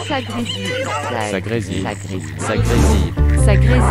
Ça grésille. Ça grésille. Ça grésille. Ça grésille. Ça grésille.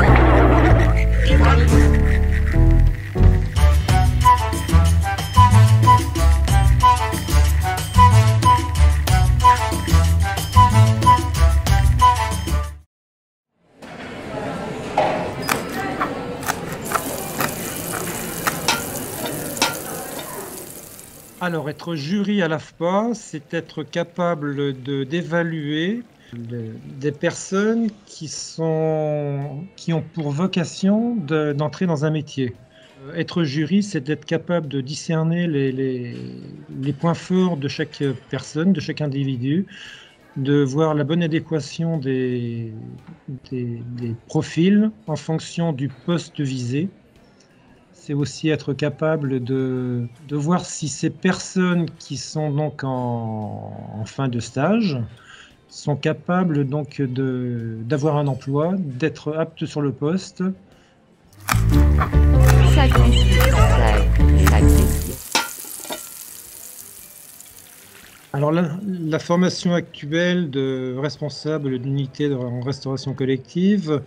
Alors, être jury à l'AFPA, c'est être capable d'évaluer des personnes qui ont pour vocation d'entrer dans un métier. Être jury, c'est d'être capable de discerner les points forts de chaque personne, de chaque individu, de voir la bonne adéquation des profils en fonction du poste visé. C'est aussi être capable de voir si ces personnes qui sont donc en fin de stage sont capables donc d'avoir un emploi, d'être aptes sur le poste. Ça grésille. Ça grésille. Alors la formation actuelle de responsable d'unité en restauration collective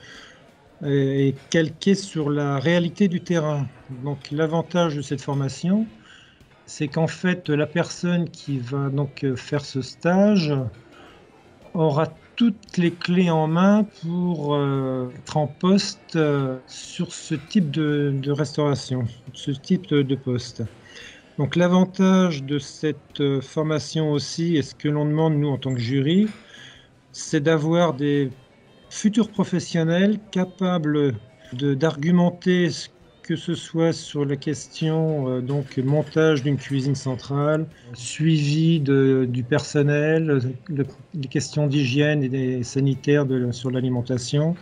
est calquée sur la réalité du terrain. Donc l'avantage de cette formation, c'est qu'en fait la personne qui va donc faire ce stage aura toutes les clés en main pour être en poste sur ce type de restauration, ce type de poste. Donc l'avantage de cette formation aussi, et ce que l'on demande nous en tant que jury, c'est d'avoir des futurs professionnels capables d'argumenter, que ce soit sur la question donc montage d'une cuisine centrale, suivi du personnel, les questions d'hygiène et des sanitaires sur l'alimentation,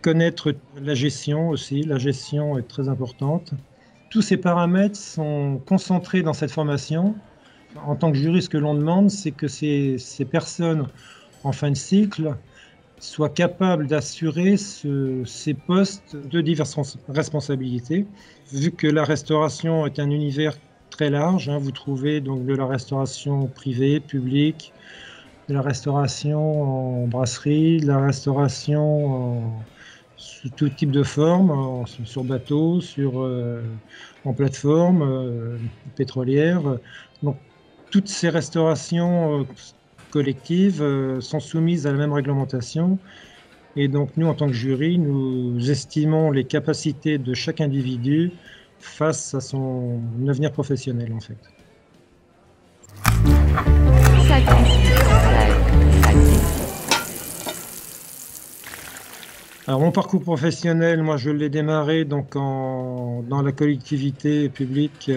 connaître la gestion aussi, la gestion est très importante. Tous ces paramètres sont concentrés dans cette formation. En tant que jury, ce que l'on demande, c'est que ces personnes en fin de cycle soient capables d'assurer ces postes de diverses responsabilités. Vu que la restauration est un univers très large, vous trouvez donc de la restauration privée, publique, de la restauration en brasserie, de la restauration sous tout type de forme, sur bateau, en plateforme, pétrolière. Donc, toutes ces restaurations collectives sont soumises à la même réglementation. Et donc, nous, en tant que jury, nous estimons les capacités de chaque individu face à son avenir professionnel, en fait. Ça grésille. Ça grésille. Alors, mon parcours professionnel, moi, je l'ai démarré donc dans la collectivité publique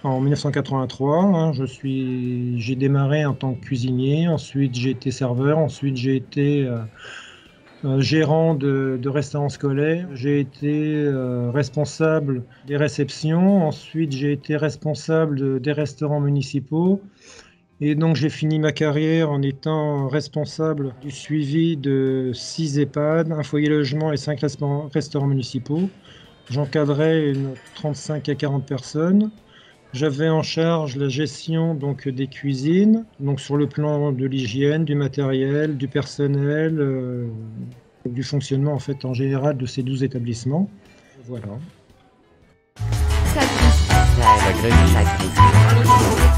en 1983. J'ai démarré en tant que cuisinier, ensuite j'ai été serveur, ensuite j'ai été gérant de restaurants scolaires, j'ai été responsable des réceptions, ensuite j'ai été responsable des restaurants municipaux. Et donc j'ai fini ma carrière en étant responsable du suivi de 6 EHPAD, un foyer logement et 5 restaurants municipaux. J'encadrais 35 à 40 personnes. J'avais en charge la gestion donc, des cuisines, donc sur le plan de l'hygiène, du matériel, du personnel, du fonctionnement en fait en général de ces 12 établissements. Voilà. Ça grésille. Ça grésille. Ça grésille.